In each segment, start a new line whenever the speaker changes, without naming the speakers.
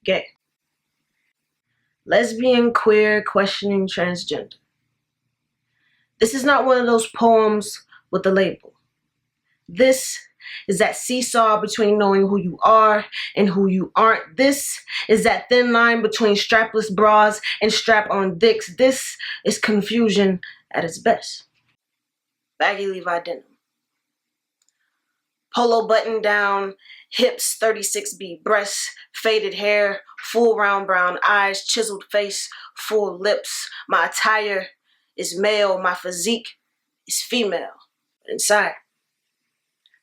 gay. Lesbian, queer, questioning transgender. This is not one of those poems with a label. This is that seesaw between knowing who you are and who you aren't. This is that thin line between strapless bras and strap-on dicks. This is confusion at its best. Baggy Levi denim. Polo button down, hips 36B, breasts, faded hair, full round brown eyes, chiseled face, full lips. My attire is male, my physique is female. But inside,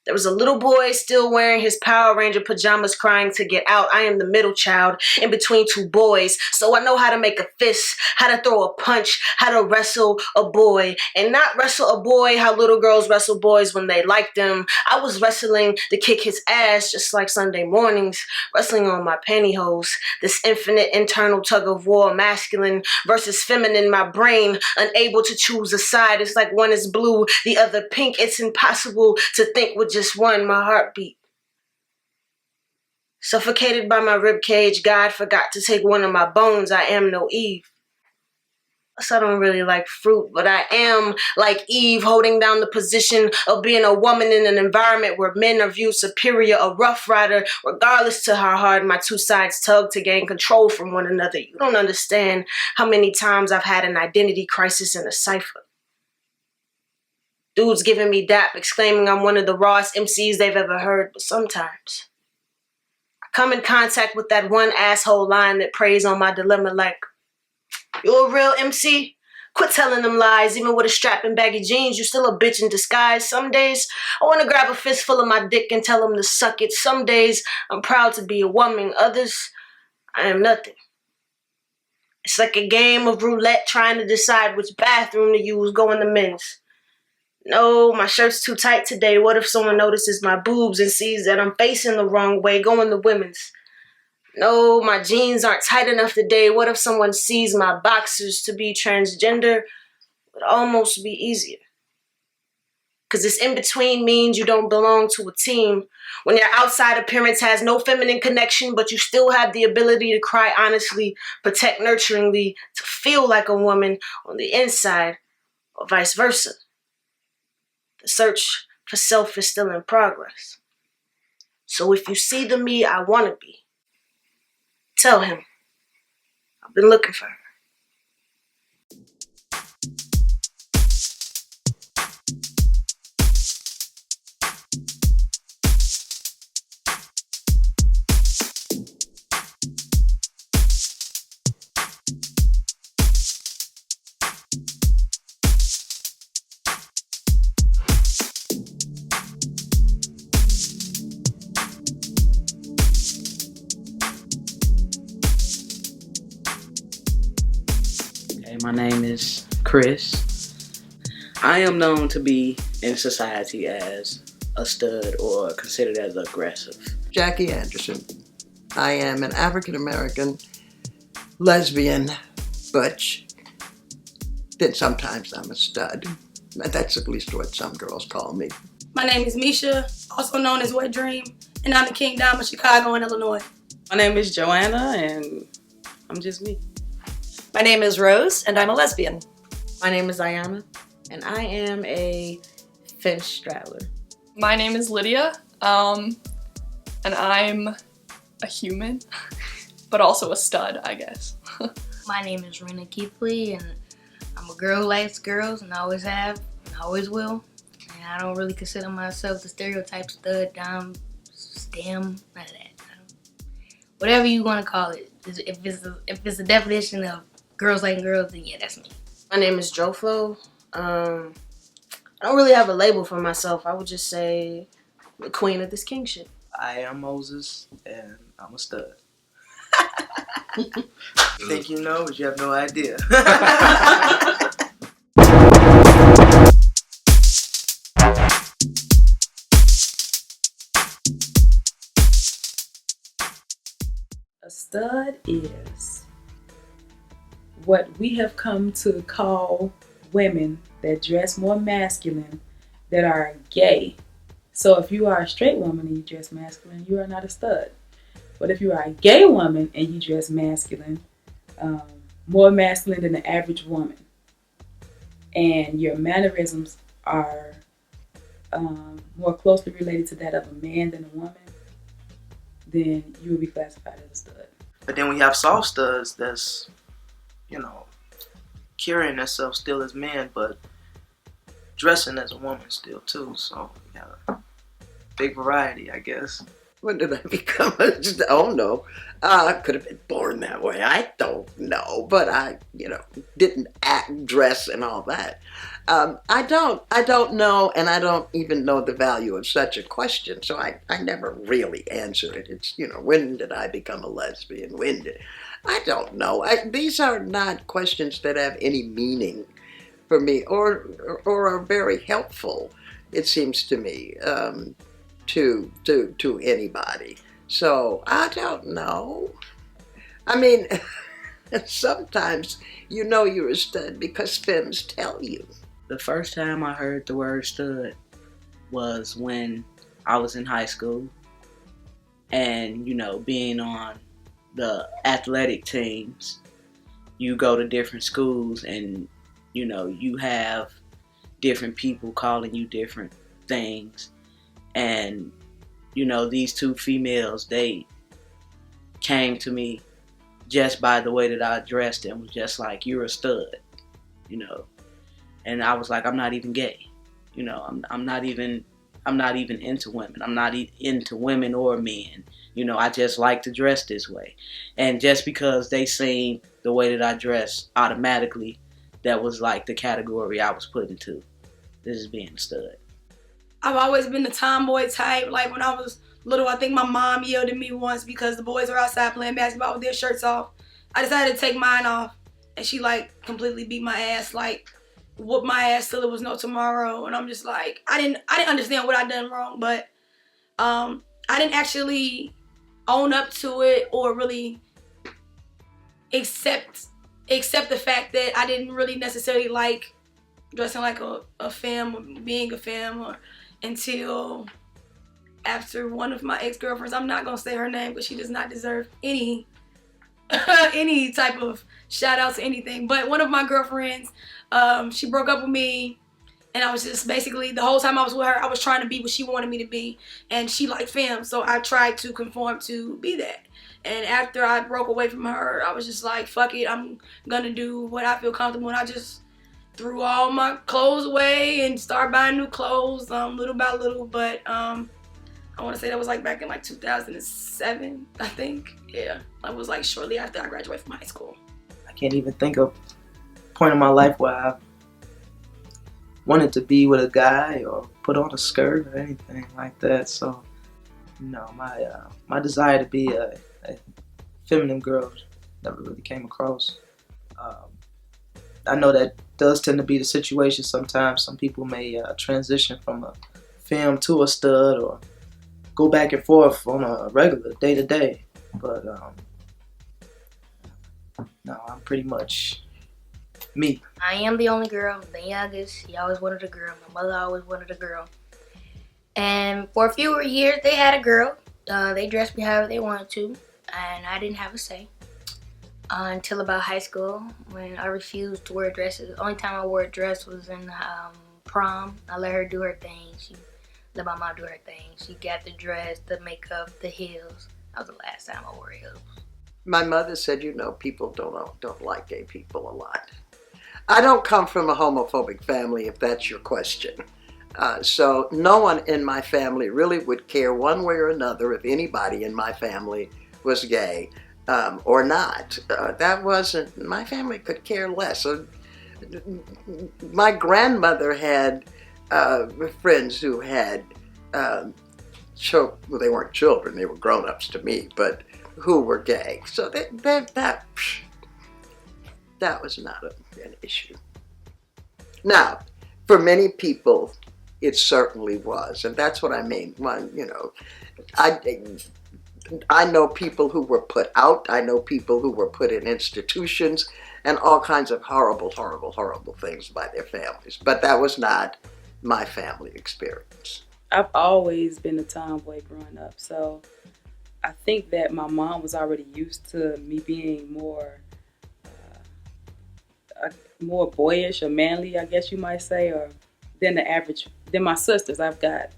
there was a little boy still wearing his Power Ranger pajamas crying to get out. I am the middle child in between two boys, so I know how to make a fist, how to throw a punch, how to wrestle a boy, and not wrestle a boy how little girls wrestle boys when they like them. I was wrestling to kick his ass just like Sunday mornings, wrestling on my pantyhose. This infinite internal tug of war, masculine versus feminine, my brain unable to choose a side. It's like one is blue, the other pink. It's impossible to think with just one, my heartbeat. Suffocated by my ribcage, God forgot to take one of my bones. I am no Eve. So I don't really like fruit, but I am like Eve, holding down the position of being a woman in an environment where men are viewed superior, a rough rider, regardless to how hard my two sides tug to gain control from one another. You don't understand how many times I've had an identity crisis in a cipher. Dudes giving me dap, exclaiming I'm one of the rawest MCs they've ever heard, but sometimes I come in contact with that one asshole line that preys on my dilemma like, you a real MC? Quit telling them lies. Even with a strap and baggy jeans, you still a bitch in disguise. Some days, I want to grab a fistful of my dick and tell them to suck it. Some days, I'm proud to be a woman. Others, I am nothing. It's like a game of roulette trying to decide which bathroom to use going to men's. No, my shirt's too tight today. What if someone notices my boobs and sees that I'm facing the wrong way, going to women's? No, my jeans aren't tight enough today. What if someone sees my boxers? To be transgender would almost be easier. Because this in-between means you don't belong to a team. When your outside appearance has no feminine connection, but you still have the ability to cry honestly, protect nurturingly, to feel like a woman on the inside, or vice versa. The search for self is still in progress. So if you see the me I want to be, tell him I've been looking for her.
My name is Chris. I am known to be in society as a stud or considered as aggressive.
Jackie Anderson. I am an African-American lesbian butch. Then sometimes I'm a stud. That's at least what some girls call me.
My name is Misha, also known as Wet Dream, and I'm the King Dom of Chicago and Illinois.
My name is Joanna, and I'm just me.
My name is Rose, and I'm a lesbian.
My name is Ayana, and I am a finch straddler.
My name is Lydia, and I'm a human, but also a stud, I guess.
My name is Rena Keithley, and I'm a girl who likes girls, and I always have, and always will. And I don't really consider myself the stereotype stud, dom, stem, none of that. Whatever you want to call it. If it's a definition of girls like girls, then yeah, that's me.
My name is Joflo. I don't really have a label for myself. I would just say the queen of this kingship.
I am Moses, and I'm a stud. Think you know, but you have no idea.
A stud is what we have come to call women that dress more masculine, that are gay. So if you are a straight woman and you dress masculine, you are not a stud. But if you are a gay woman and you dress masculine, more masculine than the average woman, and your mannerisms are more closely related to that of a man than a woman, then you will be classified as a stud.
But then we have soft studs that's, carrying themselves still as men, but dressing as a woman still too. So we have a big variety, I guess.
When did I become a stud? Oh no, I could have been born that way. I don't know, but I, didn't act, dress, and all that. I don't know, and I don't even know the value of such a question. So I never really answered it. It's when did I become a lesbian? I don't know. These are not questions that have any meaning for me, or are very helpful. It seems to me. To anybody. So I don't know. I mean, sometimes you're a stud because femmes tell you.
The first time I heard the word stud was when I was in high school, and being on the athletic teams, you go to different schools and you have different people calling you different things. And, these two females, they came to me just by the way that I dressed and was just like, you're a stud, And I was like, I'm not even gay. I'm not even into women. I'm not into women or men. I just like to dress this way. And just because they seen the way that I dress, automatically, that was like the category I was put into. This is being a stud.
I've always been the tomboy type. Like when I was little, I think my mom yelled at me once because the boys were outside playing basketball with their shirts off. I decided to take mine off, and she completely beat my ass, whooped my ass till there was no tomorrow. And I'm just like, I didn't understand what I done wrong, but I didn't actually own up to it or really accept the fact that I didn't really necessarily like dressing like a femme or being a femme until after one of my ex-girlfriends, I'm not gonna say her name because she does not deserve any type of shout out to anything, but one of my girlfriends, she broke up with me, and I was just basically, the whole time I was with her, I was trying to be what she wanted me to be, and she liked femme, so I tried to conform to be that. And after I broke away from her, I was just like, fuck it, I'm gonna do what I feel comfortable, and I just threw all my clothes away and started buying new clothes little by little. But I want to say that was back in 2007, I think. Yeah, that was shortly after I graduated from high school.
I can't even think of a point in my life where I wanted to be with a guy or put on a skirt or anything like that. So, my desire to be a feminine girl never really came across. I know that does tend to be the situation sometimes. Some people may transition from a femme to a stud or go back and forth on a regular day-to-day. But no, I'm pretty much me.
I am the only girl, the youngest. She always wanted a girl. My mother always wanted a girl. And for a few years, they had a girl. They dressed me however they wanted to, and I didn't have a say. Until about high school, when I refused to wear dresses. The only time I wore a dress was in prom. I let her do her thing. She let my mom do her thing. She got the dress, the makeup, the heels. That was the last time I wore heels.
My mother said, people don't like gay people a lot. I don't come from a homophobic family, if that's your question. So no one in my family really would care one way or another if anybody in my family was gay. Or not. That wasn't, my family could care less. So, my grandmother had friends who had, well, they weren't children, they were grown-ups to me, but who were gay. So that was not an issue. Now, for many people, it certainly was, and that's what I mean. I know people who were put out. I know people who were put in institutions and all kinds of horrible, horrible, horrible things by their families. But that was not my family experience.
I've always been a tomboy growing up, so I think that my mom was already used to me being more boyish or manly, I guess you might say, or than the average, than my sisters. I've got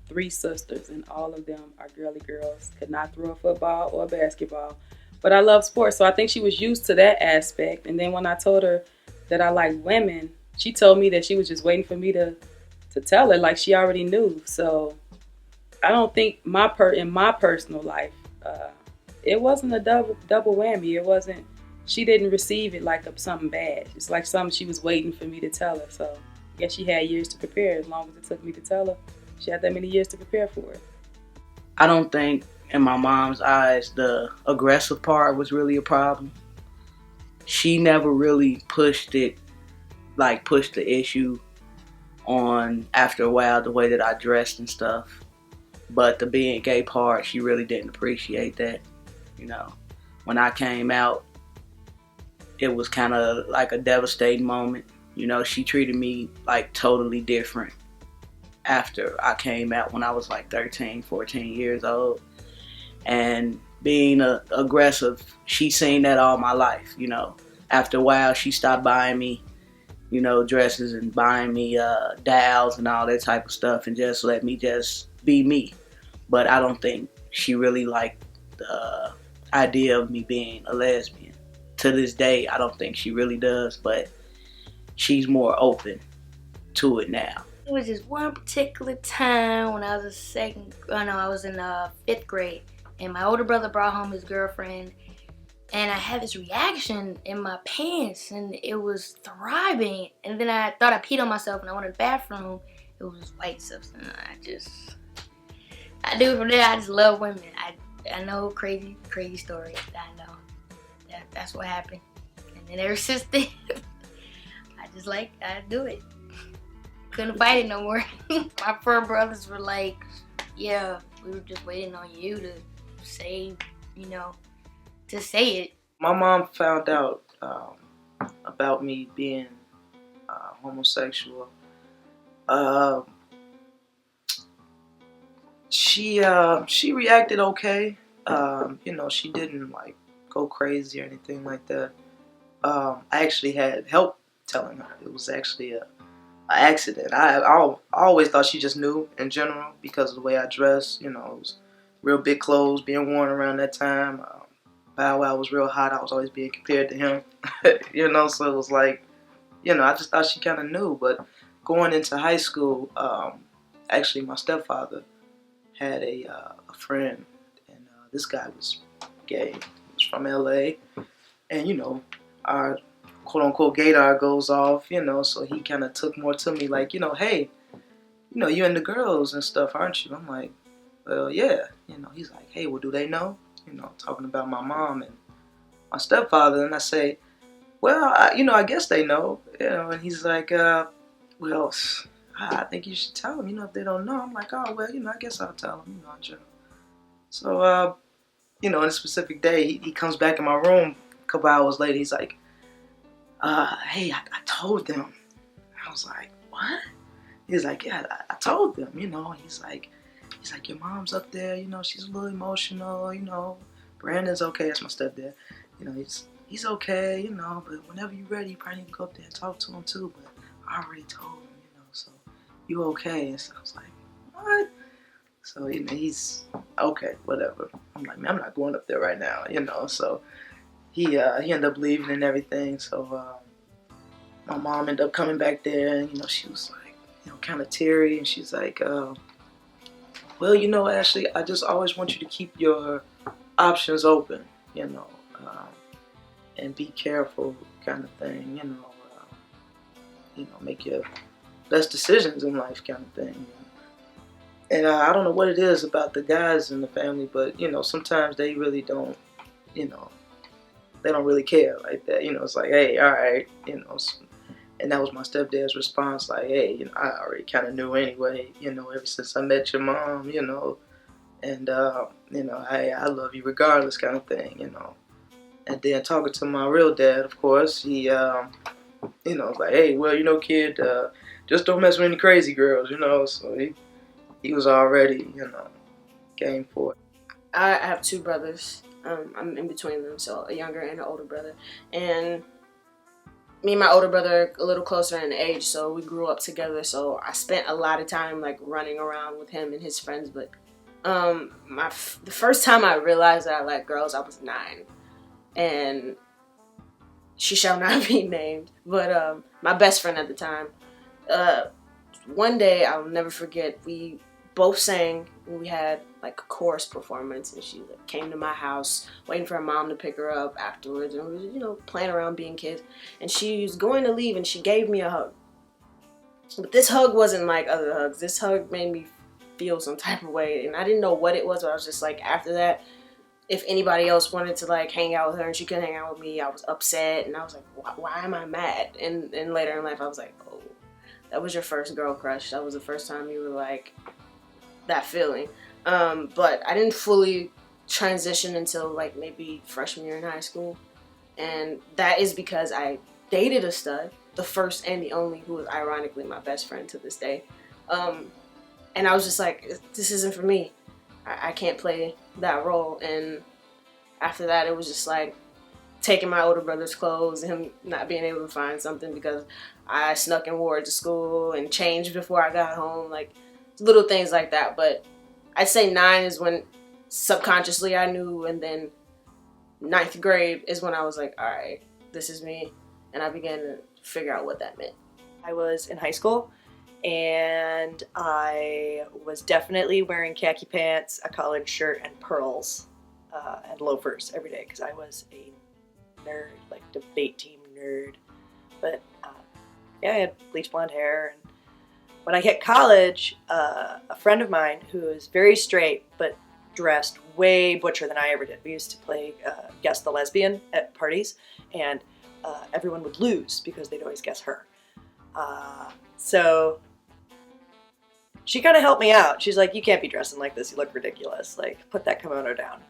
3 sisters, and all of them are girly girls. Could not throw a football or a basketball, but I love sports, so I think she was used to that aspect. And then when I told her that I like women, she told me that she was just waiting for me to tell her, like she already knew. So I don't think in my personal life, it wasn't a double whammy. It wasn't. She didn't receive it like something bad. It's like something she was waiting for me to tell her. So I guess she had years to prepare. As long as it took me to tell her, she had that many years to prepare for it.
I don't think in my mom's eyes the aggressive part was really a problem. She never really pushed the issue on after a while the way that I dressed and stuff. But the being gay part, she really didn't appreciate that. You know, when I came out, it was kind of like a devastating moment. You know, she treated me like totally different after I came out when I was like 13, 14 years old. And being aggressive, she seen that all my life, you know. After a while, she stopped buying me, you know, dresses and buying me dolls and all that type of stuff and just let me just be me. But I don't think she really liked the idea of me being a lesbian. To this day, I don't think she really does, but she's more open to it now.
It was just one particular time when I was I was in 5th grade, and my older brother brought home his girlfriend, and I had this reaction in my pants, and it was throbbing, and then I thought I peed on myself, and I went to the bathroom. It was just white substance. I do from there. I just love women. I know crazy story. I know that's what happened, and then ever since then, I do it. Couldn't fight it no more. My fur brothers were like, yeah, we were just waiting on you to say, to say it.
My mom found out about me being homosexual. She reacted okay. She didn't like go crazy or anything like that. I actually had help telling her. It was actually an accident. I always thought she just knew in general because of the way I dressed. It was real big clothes being worn around that time. Bow Wow was real hot. I was always being compared to him. So it was like, I just thought she kind of knew. But going into high school, actually my stepfather had a friend, and this guy was gay. He was from LA, and our quote-unquote gaydar goes off, so he kind of took more to me like, hey, you into girls and stuff, aren't you? I'm like, well, yeah. He's like, hey, well, do they know? Talking about my mom and my stepfather, and I say, well, I guess they know, and he's like, well, I think you should tell them, if they don't know. I'm like, oh, well, I guess I'll tell them, in general. So, on a specific day, he comes back in my room a couple hours later. He's like, hey, I told them. I was like, what? He's like, yeah, I told them, He's like, your mom's up there, she's a little emotional, Brandon's okay. That's my stepdad. He's okay, but whenever you're ready, you probably need to go up there and talk to him too. But I already told him, so you okay? And so I was like, what? So, he's okay, whatever. I'm like, man, I'm not going up there right now, So he ended up leaving and everything. So my mom ended up coming back there, and she was like, kind of teary, and she's like, well, Ashley, I just always want you to keep your options open, and be careful, kind of thing, make your best decisions in life, kind of thing. And I don't know what it is about the guys in the family, but sometimes they really don't, they don't really care like that. It's like, hey, all right, and that was my stepdad's response, like, hey, I already kind of knew anyway, ever since I met your mom, and hey, I love you regardless, kind of thing, And then talking to my real dad, of course, he, was like, hey, well, kid, just don't mess with any crazy girls, So he was already, game for it.
I have two brothers. I'm in between them, so a younger and an older brother. And me and my older brother are a little closer in age, so we grew up together. So I spent a lot of time like running around with him and his friends. But the first time I realized that I liked girls, I was 9, and she shall not be named. But my best friend at the time, one day I'll never forget. We both sang. We had like a chorus performance, and she like, came to my house waiting for her mom to pick her up afterwards, and we was, you know, playing around being kids. And she was going to leave, and she gave me a hug. But this hug wasn't like other hugs. This hug made me feel some type of way, and I didn't know what it was, but I was just like, after that, if anybody else wanted to like hang out with her and she couldn't hang out with me, I was upset, and I was like, why am I mad? And later in life, I was like, oh, that was your first girl crush. That was the first time you were like that feeling. But I didn't fully transition until like maybe freshman year in high school, and that is because I dated a stud, the first and the only, who is ironically my best friend to this day. And I was just like, this isn't for me. I can't play that role. And after that, it was just like taking my older brother's clothes, him not being able to find something because I snuck and wore it to school and changed before I got home, like little things like that. But I'd say 9 is when subconsciously I knew, and then 9th grade is when I was like, all right, this is me, and I began to figure out what that meant.
I was in high school, and I was definitely wearing khaki pants, a collared shirt, and pearls, and loafers every day because I was a nerd, like debate team nerd. But yeah, I had bleach blonde hair. And when I hit college, a friend of mine who is very straight but dressed way butcher than I ever did. We used to play Guess the Lesbian at parties, and everyone would lose because they'd always guess her. So she kind of helped me out. She's like, you can't be dressing like this. You look ridiculous. Like, put that kimono down.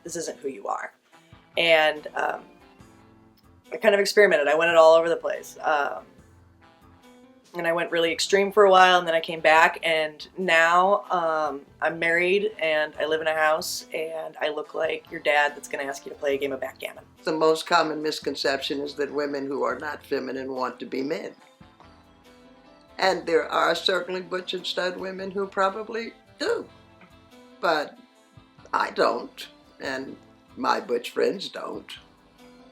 This isn't who you are. And I kind of experimented. I went it all over the place. And I went really extreme for a while, and then I came back, and now I'm married, and I live in a house, and I look like your dad that's going to ask you to play a game of backgammon.
The most common misconception is that women who are not feminine want to be men. And there are certainly butch and stud women who probably do. But I don't, and my butch friends don't.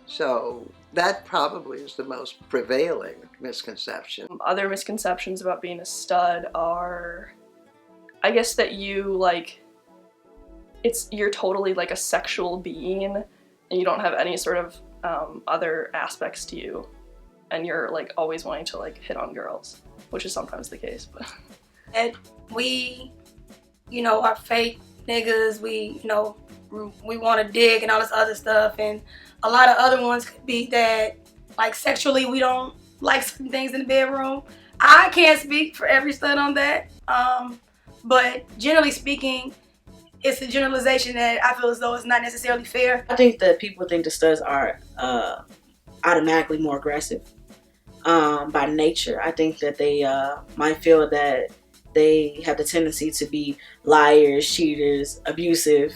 So that probably is the most prevailing misconception.
Other misconceptions about being a stud are, I guess, that you like, you're totally like a sexual being and you don't have any sort of other aspects to you, and you're like always wanting to like hit on girls, which is sometimes the case. But
And we, you know, are fake niggas. We, you know, we want to dig and all this other stuff, and a lot of other ones could be that, like, sexually we don't like certain things in the bedroom. I can't speak for every stud on that, but generally speaking, it's a generalization that I feel as though it's not necessarily fair.
I think that people think the studs are automatically more aggressive by nature. I think that they might feel that they have the tendency to be liars, cheaters, abusive.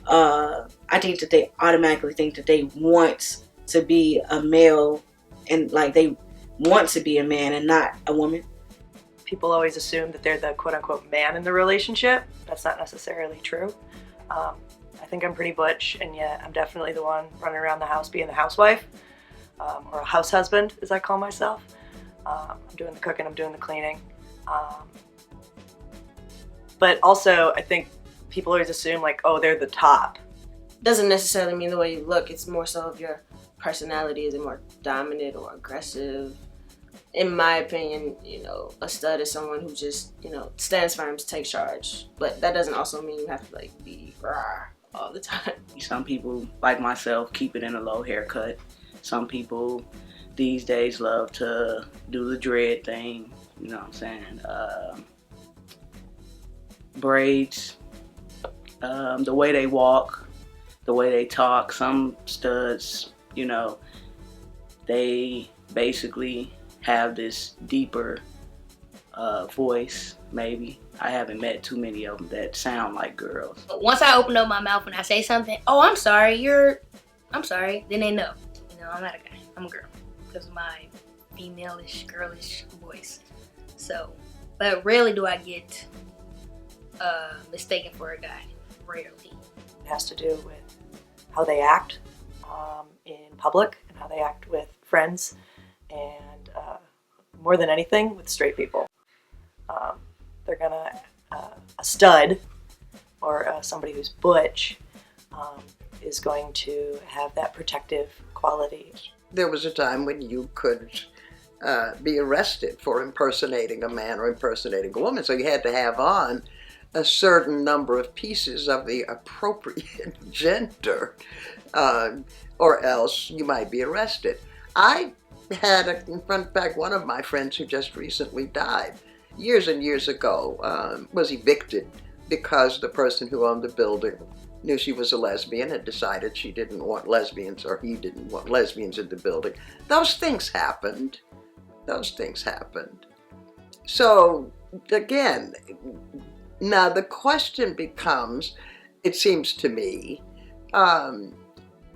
I think that they automatically think that they want to be a male, and like they want to be a man and not a woman.
People always assume that they're the quote-unquote man in the relationship. That's not necessarily true. I think I'm pretty butch, and yet I'm definitely the one running around the house being the housewife, or a house husband, as I call myself. I'm doing the cooking, I'm doing the cleaning. But also, I think people always assume, like, oh, they're the top.
Doesn't necessarily mean the way you look. It's more so of your personality. Is it more dominant or aggressive? In my opinion, you know, a stud is someone who just, you know, stands firm, takes charge. But that doesn't also mean you have to like be rah all the time.
Some people, like myself, keep it in a low haircut. Some people these days love to do the dread thing, you know what I'm saying? Braids, the way they walk, the way they talk. Some studs, you know, they basically have this deeper voice, maybe. I haven't met too many of them that sound like girls.
Once I open up my mouth and I say something, oh, I'm sorry, then they know. You know, I'm not a guy, I'm a girl. Because of my female-ish, girlish voice. So, but rarely do I get mistaken for a guy. Rarely.
It has to do with how they act in public and how they act with friends, and more than anything, with straight people. They're gonna, a stud or somebody who's butch is going to have that protective quality.
There was a time when you could be arrested for impersonating a man or impersonating a woman, so you had to have on a certain number of pieces of the appropriate gender, or else you might be arrested. I had, in fact, one of my friends who just recently died, years and years ago, was evicted because the person who owned the building knew she was a lesbian and decided she didn't want lesbians, or he didn't want lesbians in the building. Those things happened. Those things happened. So, again, now the question becomes, it seems to me,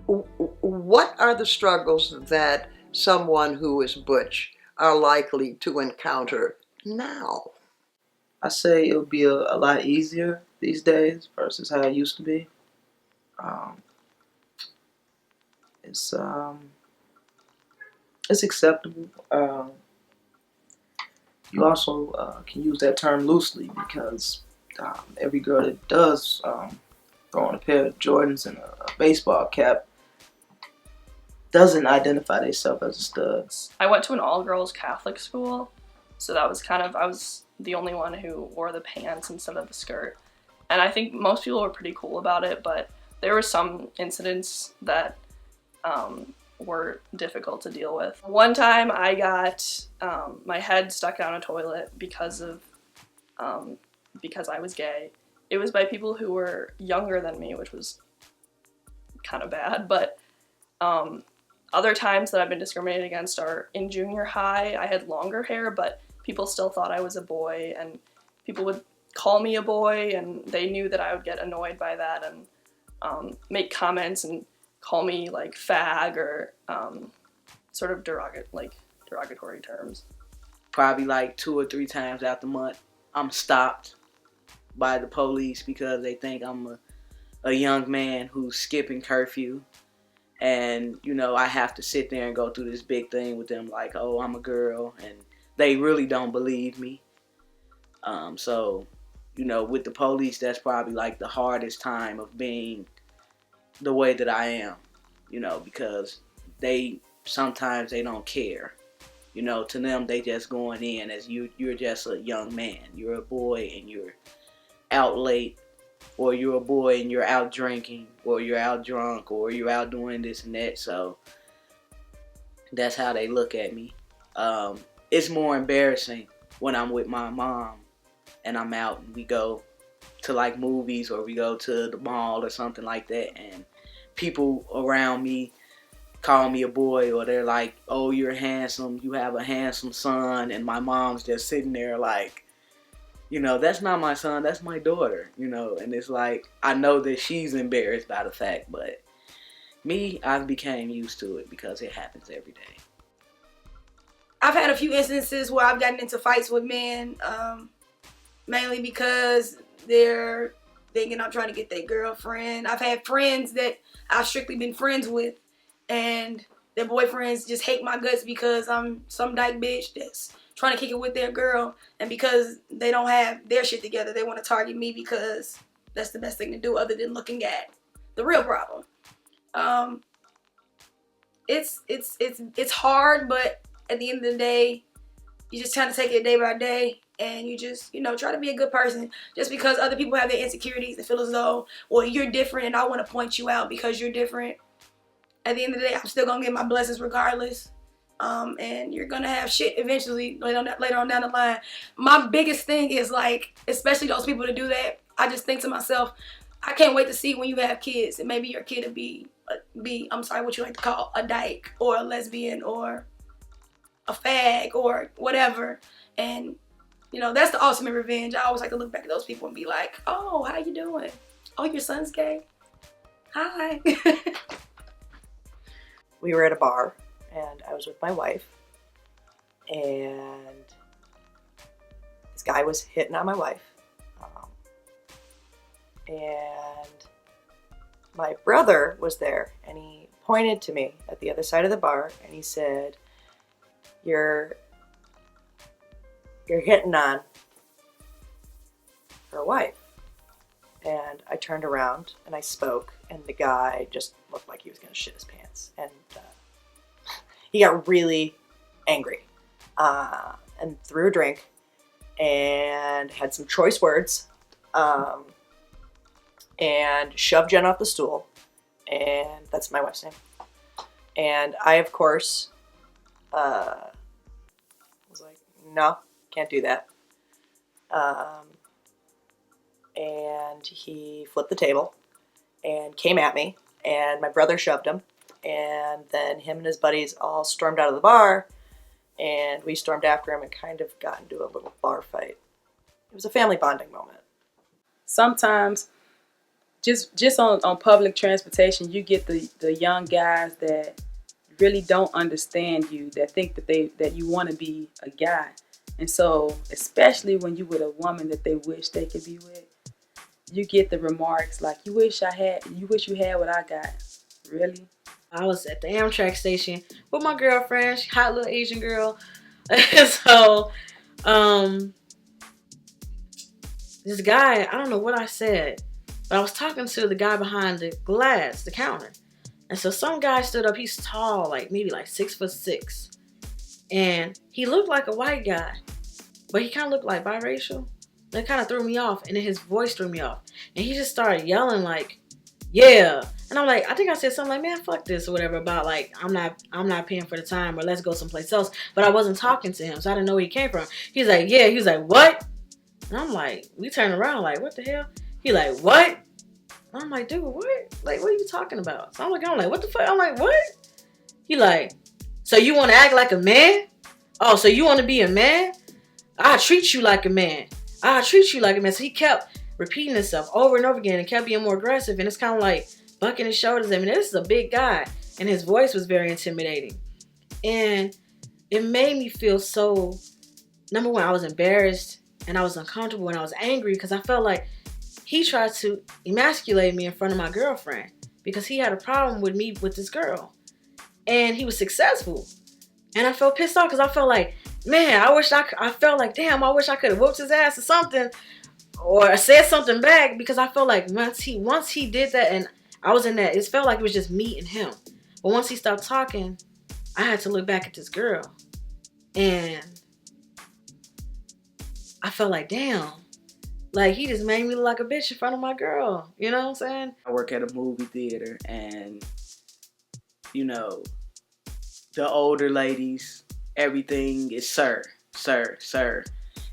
what are the struggles that someone who is butch are likely to encounter now?
I say it'll be a lot easier these days versus how it used to be. It's acceptable. You also can use that term loosely, because every girl that does throw on a pair of Jordans and a baseball cap doesn't identify themselves as a stud.
I went to an all-girls Catholic school, so that was I was the only one who wore the pants instead of the skirt. And I think most people were pretty cool about it, but there were some incidents that were difficult to deal with. One time I got my head stuck down a toilet because I was gay. It was by people who were younger than me, which was kind of bad, but other times that I've been discriminated against are in junior high. I had longer hair, but people still thought I was a boy, and people would call me a boy, and they knew that I would get annoyed by that and make comments and call me like fag or sort of derogatory terms.
Probably like 2 or 3 times out the month, I'm stopped by the police because they think I'm a young man who's skipping curfew. And, you know, I have to sit there and go through this big thing with them like, oh, I'm a girl. And they really don't believe me. So, you know, with the police, that's probably like the hardest time of being the way that I am, you know, because sometimes they don't care. You know, to them, they just going in as you're just a young man. You're a boy and you're out late, or you're a boy and you're out drinking, or you're out drunk, or you're out doing this and that. So that's how they look at me. It's more embarrassing when I'm with my mom and I'm out and we go to like movies or we go to the mall or something like that, and people around me call me a boy, or they're like, oh, you're handsome, you have a handsome son, and my mom's just sitting there like, you know, that's not my son, that's my daughter, you know. And it's like, I know that she's embarrassed by the fact, but me, I've became used to it because it happens every day.
I've had a few instances where I've gotten into fights with men, mainly because they're thinking I'm trying to get their girlfriend. I've had friends that I've strictly been friends with, and their boyfriends just hate my guts because I'm some dyke bitch that's trying to kick it with their girl, and because they don't have their shit together, they want to target me because that's the best thing to do other than looking at the real problem. It's hard, but at the end of the day, you just trying to take it day by day, and you just, you know, try to be a good person. Just because other people have their insecurities and feel as though, well, you're different and I want to point you out because you're different. At the end of the day, I'm still going to get my blessings regardless. And you're going to have shit eventually later on down the line. My biggest thing is, like, especially those people that do that, I just think to myself, I can't wait to see when you have kids and maybe your kid will be I'm sorry, what you like to call a dyke or a lesbian or a fag or whatever. And You know, that's the ultimate revenge. I always like to look back at those people and be like, oh, how you doing? Oh, your son's gay? Hi.
We were at a bar, and I was with my wife, and this guy was hitting on my wife. And my brother was there, and he pointed to me at the other side of the bar, and he said, You're hitting on her wife. And I turned around and I spoke, and the guy just looked like he was going to shit his pants. And he got really angry and threw a drink and had some choice words and shoved Jen off the stool. And that's my wife's name. And I, of course, was like, no, can't do that. And he flipped the table and came at me, and my brother shoved him, and then him and his buddies all stormed out of the bar, and we stormed after him and kind of got into a little bar fight. It was a family bonding moment.
Sometimes, just on public transportation, you get the young guys that really don't understand you, that think that you want to be a guy. And so, especially when you with a woman that they wish they could be with, you get the remarks like, you wish you had what I got. Really?
I was at the Amtrak station with my girlfriend, hot little Asian girl. So, this guy, I don't know what I said, but I was talking to the guy behind the glass, the counter. And so some guy stood up, he's tall, maybe 6'6". And he looked like a white guy, but he kind of looked like biracial. That kind of threw me off, and then his voice threw me off. And he just started yelling yeah. And I'm like, I think I said something like, man, fuck this or whatever about I'm not paying for the time, or let's go someplace else. But I wasn't talking to him, so I didn't know where he came from. He's like, yeah. He was like, what? And I'm like, we turned around like, what the hell? He like, what? And I'm like, dude, what? What are you talking about? So I'm like, what the fuck? I'm like, what? He like, so you want to act like a man? Oh, so you want to be a man? I'll treat you like a man. I'll treat you like a man. So he kept repeating himself over and over again and kept being more aggressive. And it's kind of like bucking his shoulders. I mean, this is a big guy. And his voice was very intimidating. And it made me feel so, number one, I was embarrassed and I was uncomfortable and I was angry because I felt like he tried to emasculate me in front of my girlfriend because he had a problem with me with this girl. And he was successful. And I felt pissed off because I felt like, man, I felt like, damn, I wish I could have whooped his ass or something, or said something back, because I felt like once he did that and I was in that, it felt like it was just me and him. But once he stopped talking, I had to look back at this girl. And I felt like, damn, he just made me look like a bitch in front of my girl. You know what I'm saying?
I work at a movie theater, and, the older ladies, everything is sir.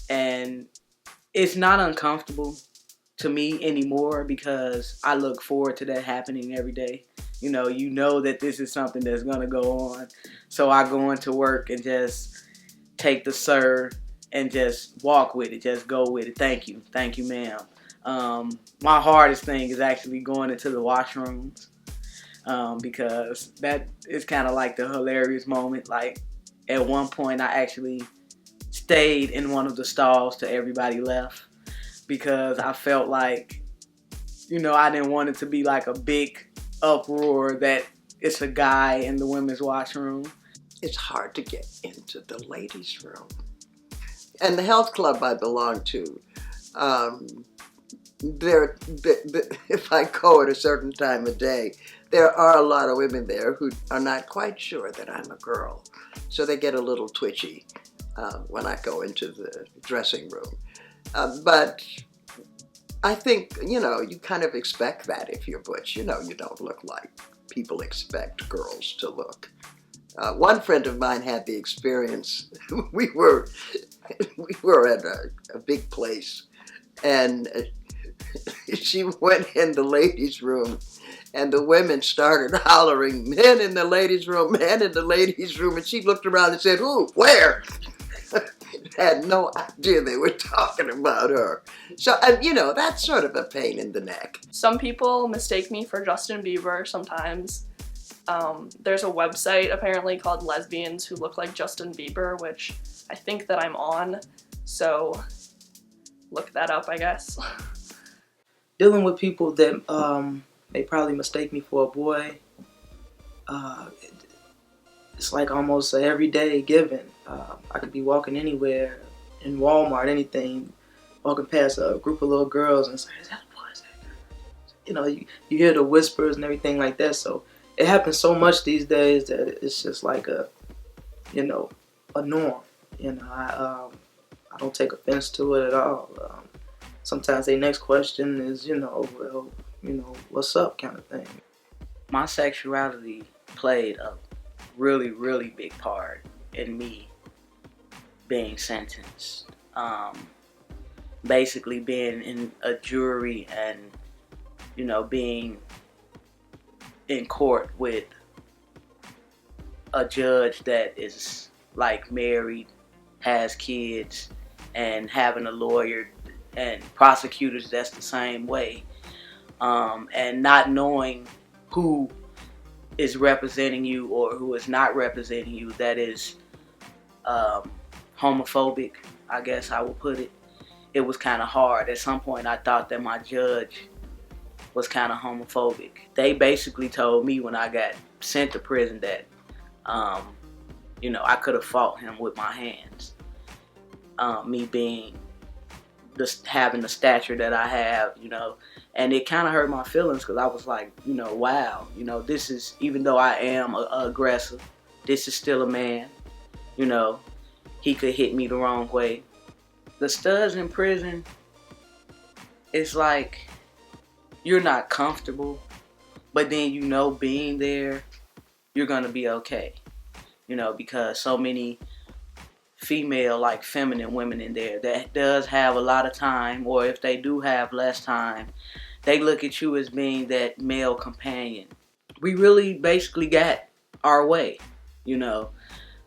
And it's not uncomfortable to me anymore because I look forward to that happening every day. You know that this is something that's going to go on. So I go into work and just take the sir and just walk with it. Just go with it. Thank you, ma'am. My hardest thing is actually going into the washrooms. Because that is kind of like the hilarious moment. At one point, I actually stayed in one of the stalls till everybody left because I felt like, I didn't want it to be like a big uproar that it's a guy in the women's washroom.
It's hard to get into the ladies' room. And the health club I belong to, if I go at a certain time of day, there are a lot of women there who are not quite sure that I'm a girl. So they get a little twitchy when I go into the dressing room. But I think, you kind of expect that if you're butch. You don't look like people expect girls to look. One friend of mine had the experience. We were at a big place, and she went in the ladies' room, and the women started hollering, men in the ladies' room, men in the ladies' room, and she looked around and said, who, where? had no idea they were talking about her. So, that's sort of a pain in the neck.
Some people mistake me for Justin Bieber sometimes. There's a website apparently called Lesbians Who Look Like Justin Bieber, which I think that I'm on, so look that up, I guess.
Dealing with people that they probably mistake me for a boy, it's like almost an everyday given. I could be walking anywhere, in Walmart, anything, walking past a group of little girls and say, is that a boy? Is that a girl? You hear the whispers and everything like that, so it happens so much these days that it's just like a norm. I don't take offense to it at all. Sometimes their next question is, what's up kind of thing.
My sexuality played a really, really big part in me being sentenced. Basically being in a jury and, being in court with a judge that is like married, has kids, and having a lawyer and prosecutors that's the same way, and not knowing who is representing you or who is not representing you that is homophobic, I guess I would put it. It was kind of hard. At some point I thought that my judge was kind of homophobic. They basically told me when I got sent to prison that I could have fought him with my hands. Me being having the stature that I have, and it kind of hurt my feelings because I was like, wow, this is, even though I am a aggressive, this is still a man, he could hit me the wrong way. The studs in prison, it's like you're not comfortable, but then being there, you're gonna be okay, because so many female, like feminine women in there that does have a lot of time, or if they do have less time, they look at you as being that male companion. We really basically got our way,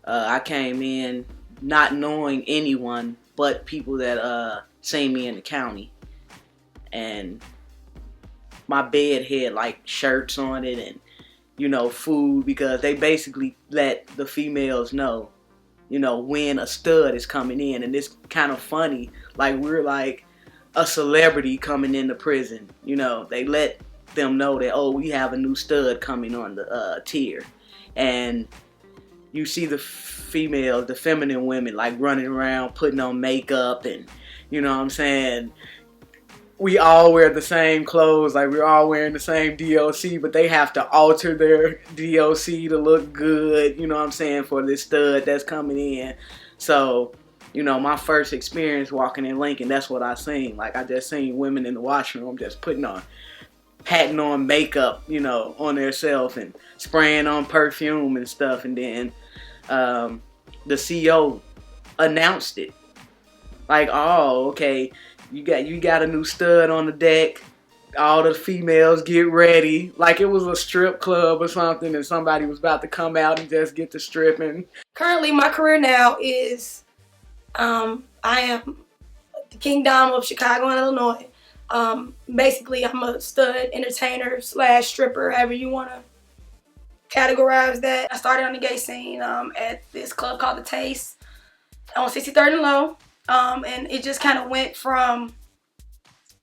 I came in not knowing anyone but people that seen me in the county, and my bed had like shirts on it and food, because they basically let the females know when a stud is coming in. And it's kind of funny, like we're like a celebrity coming into prison. They let them know that, oh, we have a new stud coming on the tier. And you see the females, the feminine women, like running around putting on makeup, and we all wear the same clothes, like we're all wearing the same DLC, but they have to alter their DLC to look good, for this stud that's coming in. So, my first experience walking in Lincoln, that's what I seen. Like, I just seen women in the washroom just patting on makeup, on themselves and spraying on perfume and stuff. And then the CO announced it. Like, oh, okay, you got a new stud on the deck. All the females get ready. Like it was a strip club or something, and somebody was about to come out and just get to stripping.
Currently, my career now is I am the King Dom of Chicago and Illinois. Basically, I'm a stud entertainer / stripper, however you want to categorize that. I started on the gay scene at this club called The Taste on 63rd and Low. And it just kind of went from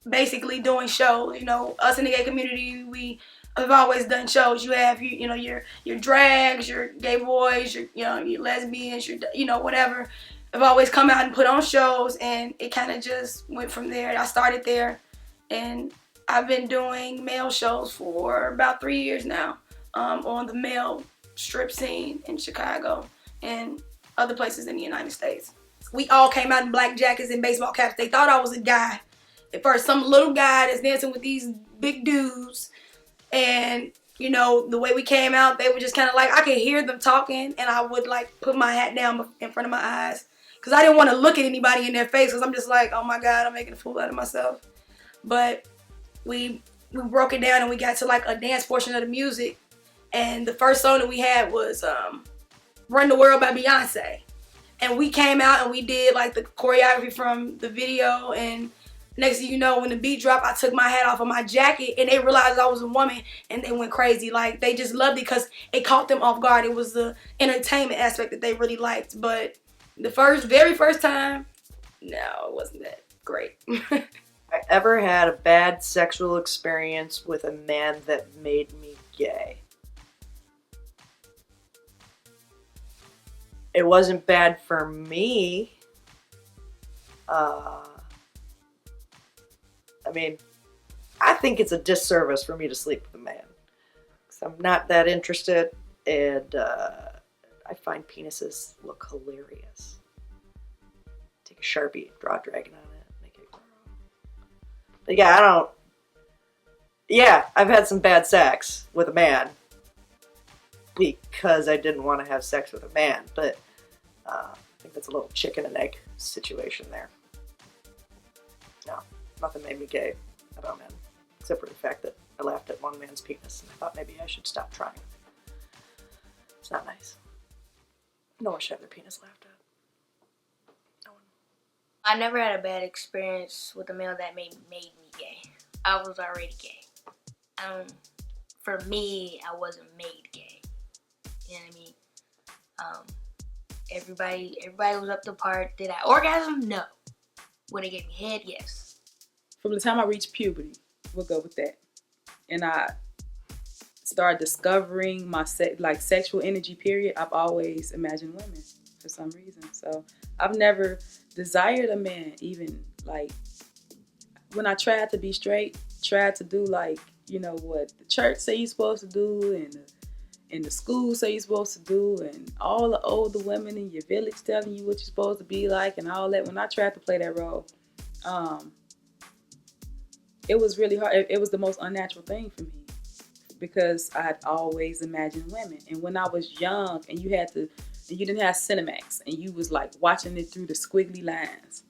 basically doing shows. Us in the gay community, we have always done shows. You have your drags, your gay boys, your lesbians, your whatever. I've always come out and put on shows, and it kind of just went from there. I started there, and I've been doing male shows for about 3 years now on the male strip scene in Chicago and other places in the United States. We all came out in black jackets and baseball caps. They thought I was a guy. At first, some little guy that's dancing with these big dudes. And, the way we came out, they were just kind of like, I could hear them talking, and I would like put my hat down in front of my eyes. Because I didn't want to look at anybody in their face, because I'm just like, oh my God, I'm making a fool out of myself. But we broke it down, and we got to like a dance portion of the music. And the first song that we had was Run the World by Beyonce. And we came out and we did like the choreography from the video, and next thing you know, when the beat dropped, I took my hat off of my jacket and they realized I was a woman and they went crazy. Like, they just loved it because it caught them off guard. It was the entertainment aspect that they really liked. But the very first time, no, it wasn't that great.
I ever had a bad sexual experience with a man that made me gay. It wasn't bad for me. I mean, I think it's a disservice for me to sleep with a man. Because I'm not that interested, and I find penises look hilarious. Take a Sharpie, draw a dragon on it, make it grow. But yeah, I've had some bad sex with a man because I didn't want to have sex with a man, but I think that's a little chicken and egg situation there. No, nothing made me gay about men, except for the fact that I laughed at one man's penis and I thought maybe I should stop trying. It's not nice. No one should have their penis laughed at. No one.
I never had a bad experience with a male that made me gay. I was already gay. For me, I wasn't made gay. You know what I mean? Everybody was up to par. Did I orgasm? No. Would it get me head? Yes.
From the time I reached puberty, we'll go with that. And I started discovering my sexual energy period. I've always imagined women for some reason. So I've never desired a man, even like when I tried to be straight, tried to do like, you know, what the church say you're supposed to do and the school say you're supposed to do, and all the older women in your village telling you what you're supposed to be like and all that. When I tried to play that role, it was really hard. It was the most unnatural thing for me because I'd always imagined women. And when I was young and you didn't have Cinemax and you was like watching it through the squiggly lines,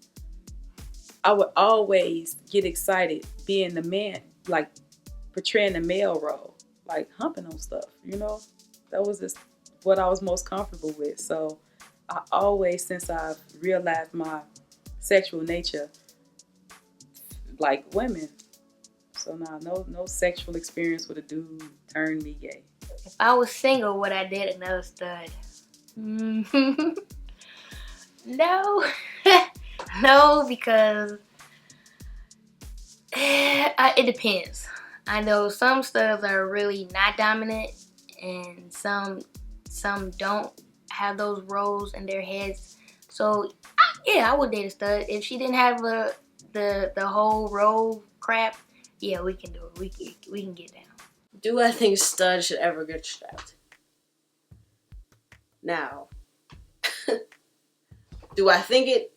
I would always get excited being the man, like portraying the male role, like humping on stuff, you know? That was just what I was most comfortable with. So I always, since I've realized my sexual nature, like women. So no sexual experience with a dude turned me gay.
If I was single, would I date another stud? No. No, because it depends. I know some studs are really not dominant, and some don't have those roles in their heads. So I would date a stud if she didn't have the whole role crap. Yeah, we can do it. We can get down.
Do I think studs should ever get strapped? Now, do I think it?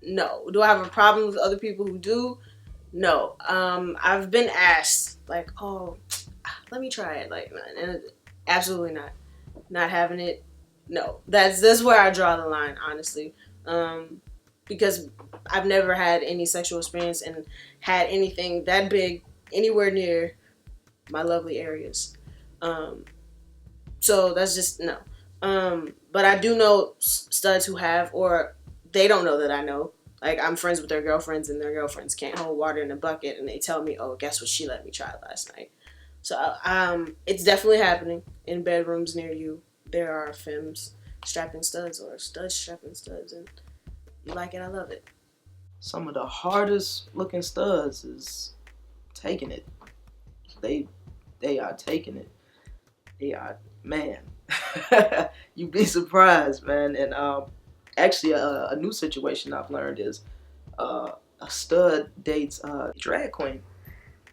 No. Do I have a problem with other people who do? No. I've been asked, like, oh, let me try it. Like, and absolutely not. Not having it. No. That's where I draw the line, honestly. Because I've never had any sexual experience and had anything that big anywhere near my lovely areas. So that's just no. But I do know studs who have, or they don't know that I know. Like, I'm friends with their girlfriends, and their girlfriends can't hold water in a bucket, and they tell me, oh, guess what she let me try last night. So it's definitely happening in bedrooms near you. There are femmes strapping studs or studs strapping studs, and you like it, I love it.
Some of the hardest looking studs is taking it. They are taking it. They are, man. You'd be surprised, man. And actually, a new situation I've learned is a stud dates a drag queen.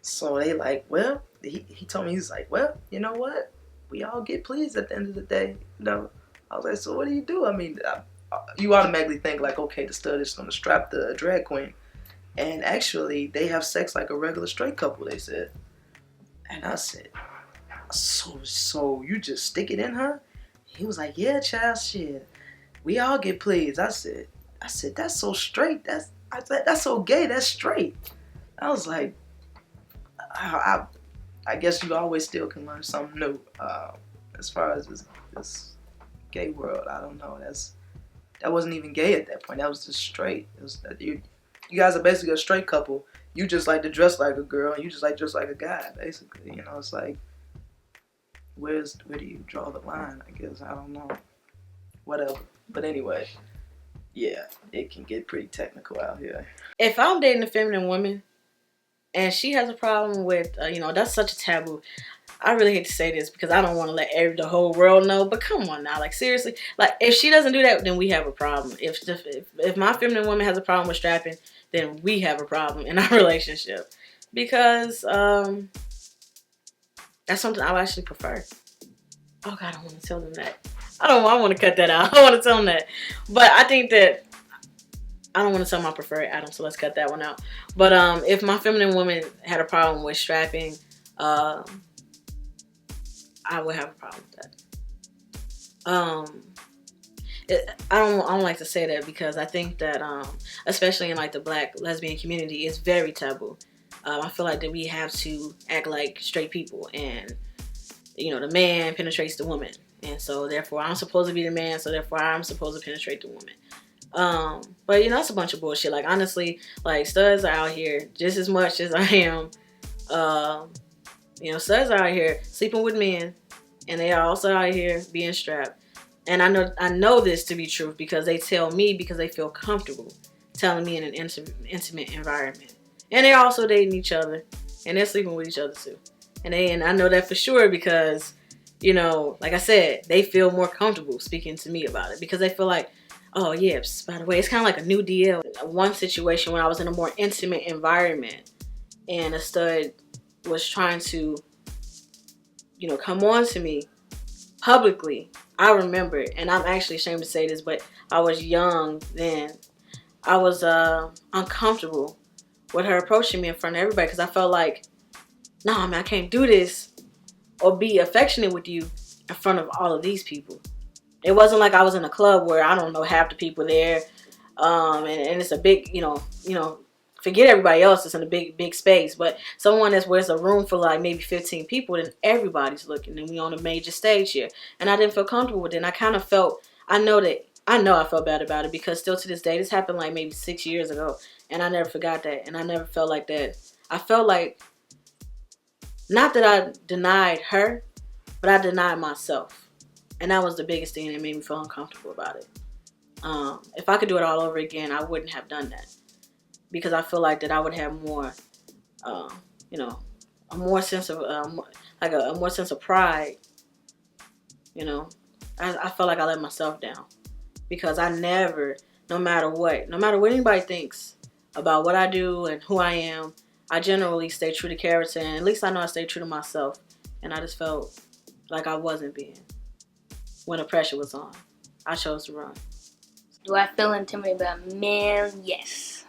So they like, well, he told me, he's like, well, you know what? We all get pleased at the end of the day. You know, I was like, so what do you do? I mean, you automatically think like, okay, the stud is going to strap the drag queen. And actually, they have sex like a regular straight couple, they said. And I said, so you just stick it in her? He was like, yeah, child, shit. We all get pleased. I said, that's so straight. That's so gay. That's straight. I was like, I guess you always still can learn something new. As far as this gay world, I don't know. that wasn't even gay at that point. That was just straight. It was you guys are basically a straight couple. You just like to dress like a girl, and you just like dress like a guy, basically. You know, it's like, where do you draw the line? I guess I don't know. Whatever. But anyway, yeah, it can get pretty technical out here.
If I'm dating a feminine woman, and she has a problem with, that's such a taboo. I really hate to say this because I don't want to let the whole world know, but come on now, like seriously, like if she doesn't do that, then we have a problem. If my feminine woman has a problem with strapping, then we have a problem in our relationship, because that's something I actually prefer. Oh God, I don't want to tell them that. I want to cut that out. I want to tell them that, but I think that I don't want to tell my preferred Adam, so let's cut that one out. But if my feminine woman had a problem with strapping, I would have a problem with that. I don't like to say that because I think that especially in like the Black lesbian community, it's very taboo. I feel like that we have to act like straight people, and the man penetrates the woman, and so therefore I'm supposed to be the man, so therefore I'm supposed to penetrate the woman. But that's a bunch of bullshit. Like honestly, like studs are out here just as much as I am. Studs are out here sleeping with men, and they are also out here being strapped. And I know this to be true because they tell me, because they feel comfortable telling me in an intimate environment. And they're also dating each other, and they're sleeping with each other too. And I know that for sure because, like I said, they feel more comfortable speaking to me about it because they feel like, oh yeah, by the way, it's kind of like a new deal. One situation when I was in a more intimate environment and a stud was trying to, come on to me publicly. I remember it, and I'm actually ashamed to say this, but I was young then. I was uncomfortable with her approaching me in front of everybody because I felt like, nah, man, I can't do this or be affectionate with you in front of all of these people. It wasn't like I was in a club where I don't know half the people there, and it's a big, forget everybody else. It's in a big space. But someone where it's a room for like maybe 15 people, then everybody's looking, and we on a major stage here. And I didn't feel comfortable with it. And I kind of felt, I know I felt bad about it because still to this day, this happened like maybe 6 years ago, and I never forgot that, and I never felt like that. I felt like, not that I denied her, but I denied myself. And that was the biggest thing that made me feel uncomfortable about it. If I could do it all over again, I wouldn't have done that. Because I feel like that I would have more, a more sense of, a more sense of pride. I felt like I let myself down. Because I never, no matter what anybody thinks about what I do and who I am, I generally stay true to character. And at least I know I stay true to myself. And I just felt like I wasn't being. When the pressure was on, I chose to run.
Do I feel intimidated by men? Yes.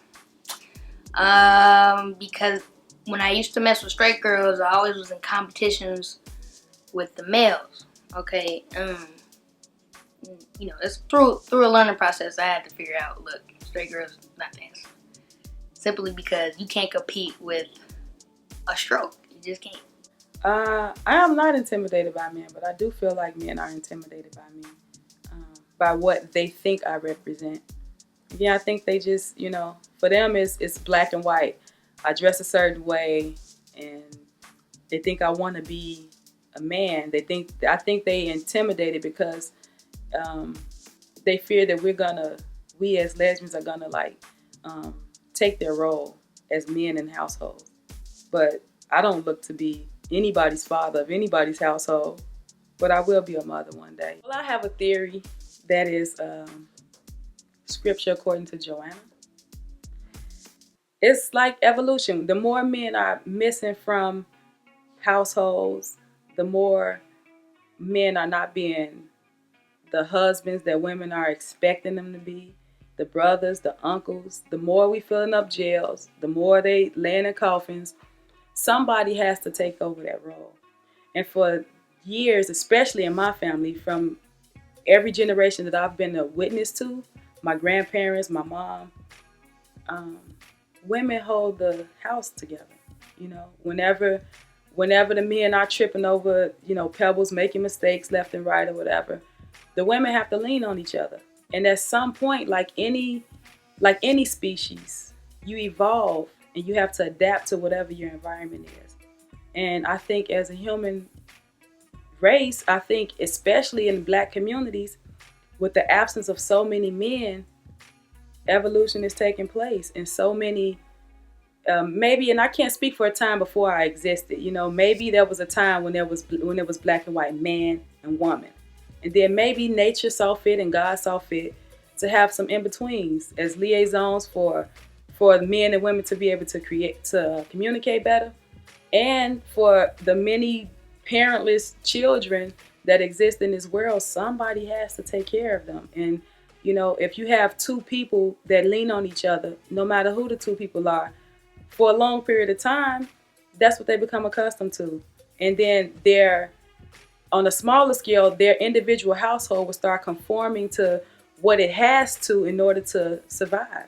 Because when I used to mess with straight girls, I always was in competitions with the males. Okay. It's through a learning process. I had to figure out, look, straight girls not this. Simply because you can't compete with a stroke. You just can't.
I am not intimidated by men, but I do feel like men are intimidated by me, by what they think I represent. Yeah, I think they just, for them it's black and white. I dress a certain way, and they think I want to be a man. I think they intimidated because they fear that we as lesbians are gonna take their role as men in households. But I don't look to be anybody's father of anybody's household, but I will be a mother one day. Well, I have a theory that is scripture according to Joanna. It's like evolution. The more men are missing from households, the more men are not being the husbands that women are expecting them to be, the brothers, the uncles. The more we filling up jails, the more they laying in coffins. Somebody has to take over that role. And for years, especially in my family, from every generation that I've been a witness to, my grandparents, my mom, women hold the house together. Whenever the men are tripping over, pebbles, making mistakes left and right or whatever, the women have to lean on each other. And at some point, like any species, you evolve and you have to adapt to whatever your environment is. And I think as a human race, I think especially in Black communities, with the absence of so many men, evolution is taking place, and so many maybe, and I can't speak for a time before I existed. Maybe there was a time when there was black and white, man and woman, and then maybe nature saw fit and God saw fit to have some in betweens as liaisons for men and women to be able to communicate better, and for the many parentless children that exist in this world. Somebody has to take care of them, and if you have two people that lean on each other, no matter who the two people are, for a long period of time, that's what they become accustomed to. And then on a smaller scale, their individual household will start conforming to what it has to in order to survive.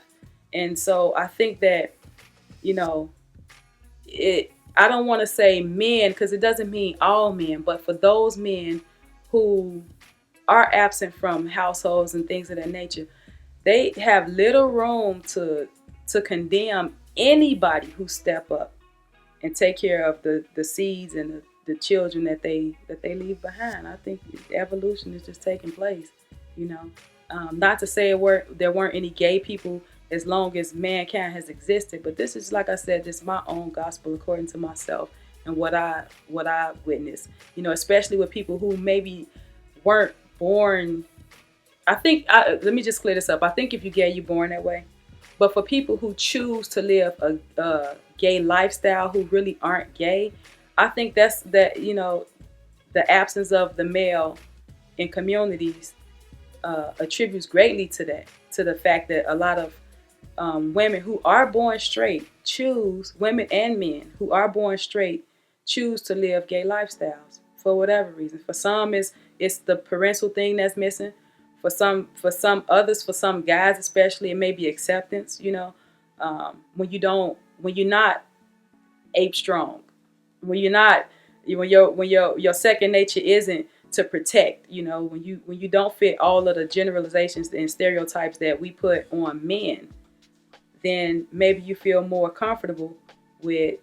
And so I think that, I don't want to say men, because it doesn't mean all men, but for those men who are absent from households and things of that nature, they have little room to condemn anybody who step up and take care of the seeds and the children that they leave behind. I think evolution is just taking place. Not to say there weren't any gay people as long as mankind has existed, but this is, like I said, this is my own gospel according to myself and what I witnessed. Especially with people who maybe weren't born. Let me just clear this up. I think if you're gay, you're born that way. But for people who choose to live a gay lifestyle who really aren't gay, I think the absence of the male in communities attributes greatly to that, to the fact that a lot of women who are born straight women and men who are born straight choose to live gay lifestyles for whatever reason. For some, it's the parental thing that's missing. For some others, for some guys especially, it may be acceptance. When you're not ape strong, when your second nature isn't to protect. When you don't fit all of the generalizations and stereotypes that we put on men, then maybe you feel more comfortable with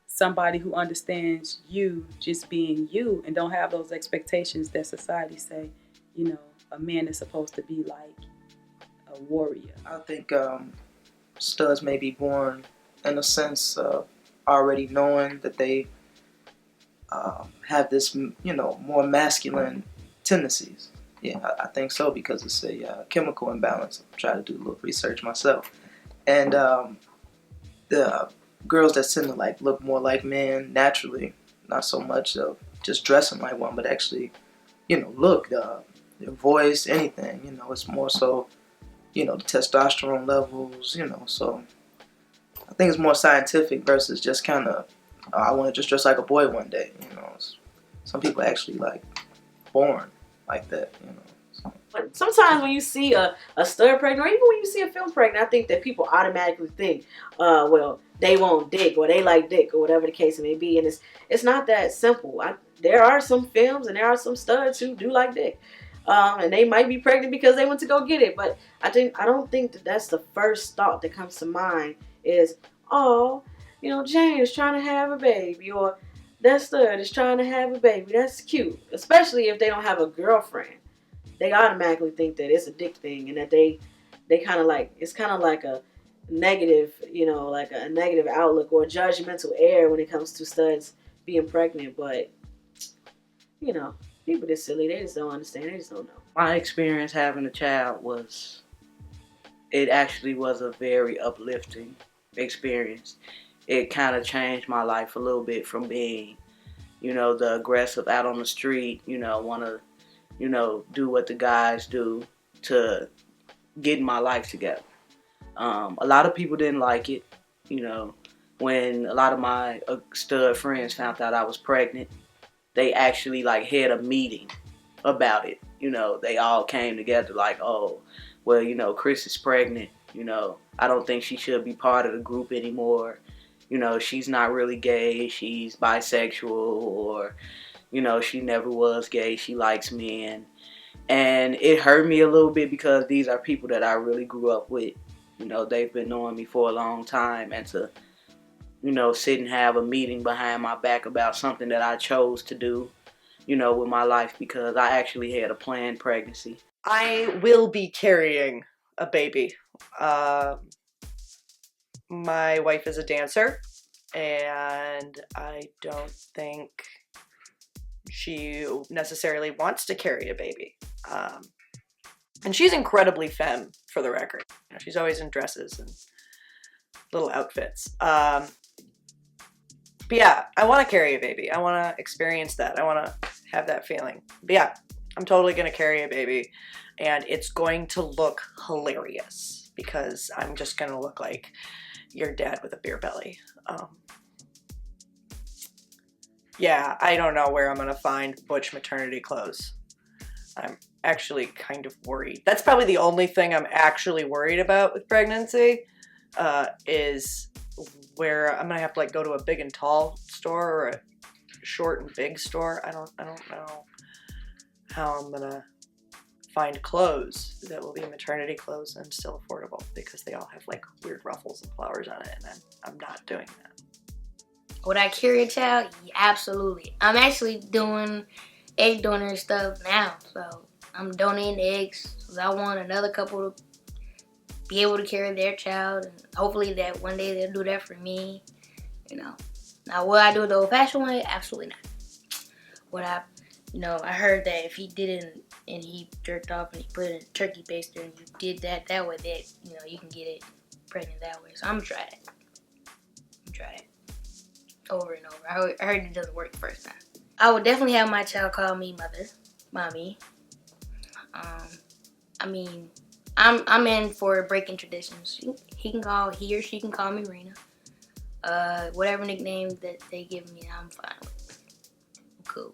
somebody who understands you just being you and don't have those expectations that society say, a man is supposed to be like a warrior.
I think studs may be born in a sense of already knowing that they have this, more masculine tendencies. Yeah, I think so, because it's a chemical imbalance. I try to do a little research myself. And the girls that tend to look more like men naturally, not so much of just dressing like one, but actually, look, their voice, anything, it's more so, the testosterone levels, so I think it's more scientific versus just kind of, I want to just dress like a boy one day, Some people actually born like that, So.
But sometimes when you see a stud pregnant, or even when you see a film pregnant, I think that people automatically think, well, they want dick, or they like dick, or whatever the case may be. And it's not that simple. There are some films and there are some studs who do like dick. And they might be pregnant because they went to go get it. But I don't think that's the first thought that comes to mind is, oh, Jane's trying to have a baby, or that stud is trying to have a baby. That's cute. Especially if they don't have a girlfriend. They automatically think that it's a dick thing, and that they kind of it's kind of like a negative, like a negative outlook or judgmental air when it comes to studs being pregnant. But, people just silly. They just don't understand. They just don't know.
My experience having a child it actually was a very uplifting experience. It kind of changed my life a little bit from being, the aggressive out on the street, want to, do what the guys do, to getting my life together. A lot of people didn't like it, when a lot of my stud friends found out I was pregnant. They actually had a meeting about it. They all came together oh, well, Chris is pregnant. I don't think she should be part of the group anymore. She's not really gay. She's bisexual, or, she never was gay. She likes men. And it hurt me a little bit because these are people that I really grew up with. You know, they've been knowing me for a long time, and to, you know, sit and have a meeting behind my back about something that I chose to do, you know, with my life, because I actually had a planned pregnancy.
I will be carrying a baby. My wife is a dancer, and I don't think she necessarily wants to carry a baby. And she's incredibly femme, for the record. You know, she's always in dresses and little outfits. But yeah, I want to carry a baby. I want to experience that. I want to have that feeling. But yeah, I'm totally going to carry a baby, and it's going to look hilarious because I'm just going to look like your dad with a beer belly. Yeah, I don't know where I'm going to find butch maternity clothes. I'm actually kind of worried. That's probably the only thing I'm actually worried about with pregnancy, is where I'm going to have to like go to a big and tall store or a short and big store. I don't know how I'm going to find clothes that will be maternity clothes and still affordable, because they all have like weird ruffles and flowers on it, and I'm not doing that.
Would I carry a child? Yeah, absolutely. I'm actually doing egg donor stuff now, so I'm donating eggs. So I want another couple to be able to carry their child, and hopefully that one day they'll do that for me. You know. Now, will I do it the old-fashioned way? Absolutely not. I heard that if he did it and he jerked off and he put it in a turkey baster and you did that way, that you can get it pregnant that way. So I'm gonna try it. Over and over. I heard it doesn't work the first time. I would definitely have my child call me mommy. I'm in for breaking traditions. He or she can call me Rena. Whatever nickname that they give me, I'm fine with. I'm cool.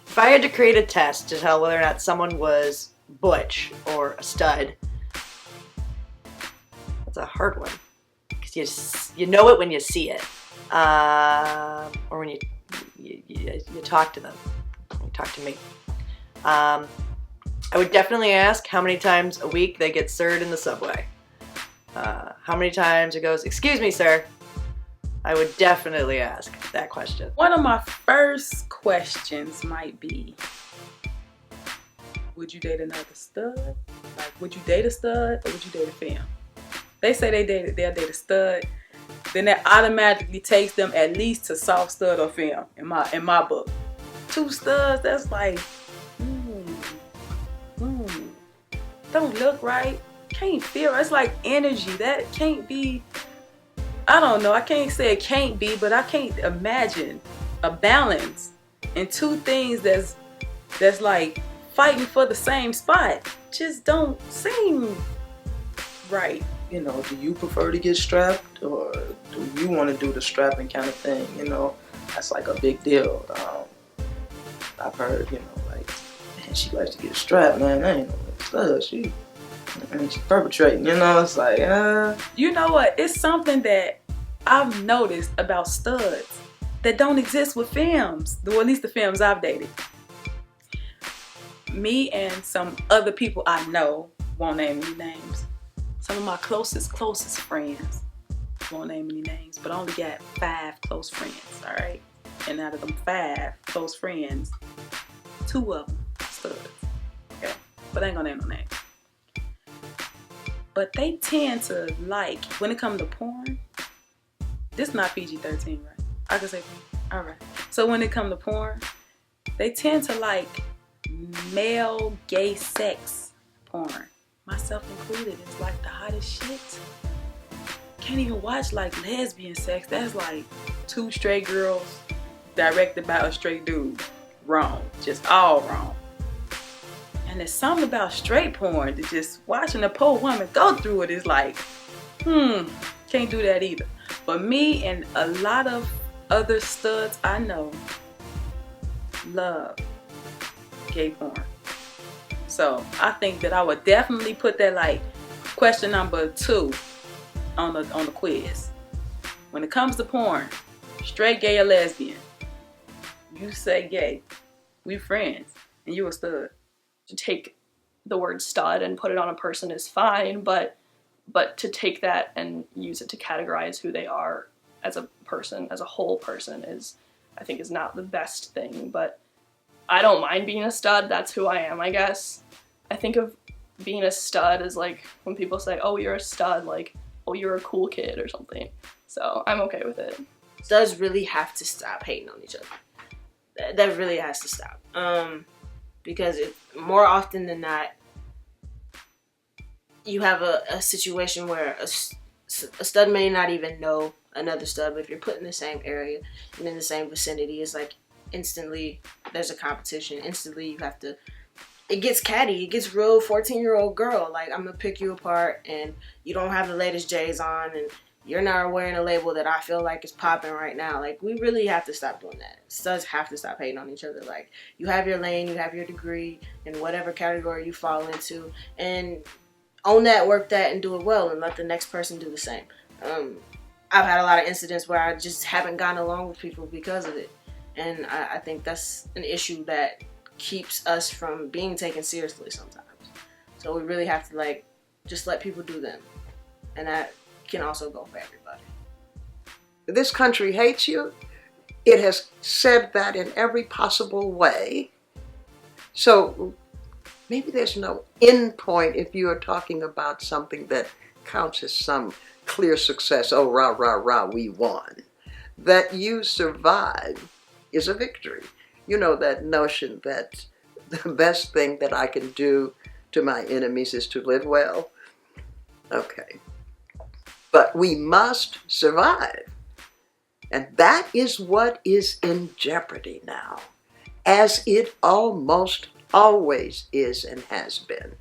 If I had to create a test to tell whether or not someone was butch or a stud, that's a hard one, because you know it when you see it, or when you talk to them. When you talk to me, I would definitely ask how many times a week they get served in the subway. How many times it goes, "Excuse me, sir." I would definitely ask that question.
One of my first questions might be, would you date another stud? Like, would you date a stud or would you date a femme? They say they'll date a stud, then that automatically takes them at least to soft stud or femme in my book. Two studs, that's like, don't look right, can't feel. It's like energy that can't be. I don't know. I can't say it can't be, but I can't imagine a balance in two things that's like fighting for the same spot. Just don't seem right.
You know, do you prefer to get strapped, or do you want to do the strapping kind of thing? You know, that's like a big deal. I've heard, like, man, she likes to get strapped, man. That ain't no stud. She's perpetrating, it's like,
You know what? It's something that I've noticed about studs that don't exist with femmes. Well, at least the femmes I've dated. Me and some other people I know, won't name any names. Some of my closest friends, won't name any names, but I only got 5 close friends, all right? And out of them 5 close friends, 2 of them studs, okay? But I ain't gonna name no names. But they tend to like, when it comes to porn, this is not PG-13, right? I can say, all right. So when it comes to porn, they tend to like male gay sex porn. Myself included, it's like the hottest shit. Can't even watch like lesbian sex. That's like 2 straight girls directed by a straight dude. Wrong. Just all wrong. And there's something about straight porn that just watching a poor woman go through it is like, can't do that either. But me and a lot of other studs I know love gay porn. So I think that I would definitely put that like question number 2 on the quiz. When it comes to porn, straight, gay, or lesbian, You say gay. We friends. And you a stud.
To take the word stud and put it on a person is fine, but to take that and use it to categorize who they are as a person, as a whole person, is, I think, is not the best thing. But I don't mind being a stud. That's who I am, I guess. I think of being a stud as like when people say, oh, you're a stud, like, oh, you're a cool kid or something. So I'm okay with it.
Studs really have to stop hating on each other. That really has to stop. Because more often than not, you have a situation where a stud may not even know another stud, but if you're put in the same area and in the same vicinity, it's like instantly there's a competition. Instantly you have to, it gets catty. It gets real 14-year-old girl. Like, I'm going to pick you apart and you don't have the latest J's on and you're not wearing a label that I feel like is popping right now. Like, we really have to stop doing that. Studs have to stop hating on each other. Like, you have your lane, you have your degree in whatever category you fall into, and own that, work that, and do it well, and let the next person do the same. I've had a lot of incidents where I just haven't gotten along with people because of it, and I think that's an issue that keeps us from being taken seriously sometimes. So we really have to, like, just let people do them, and that can also go for everybody.
This country hates you. It has said that in every possible way. So maybe there's no end point if you are talking about something that counts as some clear success. Oh, rah, rah, rah, we won. That you survive is a victory. You know, that notion that the best thing that I can do to my enemies is to live well. Okay. But we must survive. And that is what is in jeopardy now, as it almost always is and has been.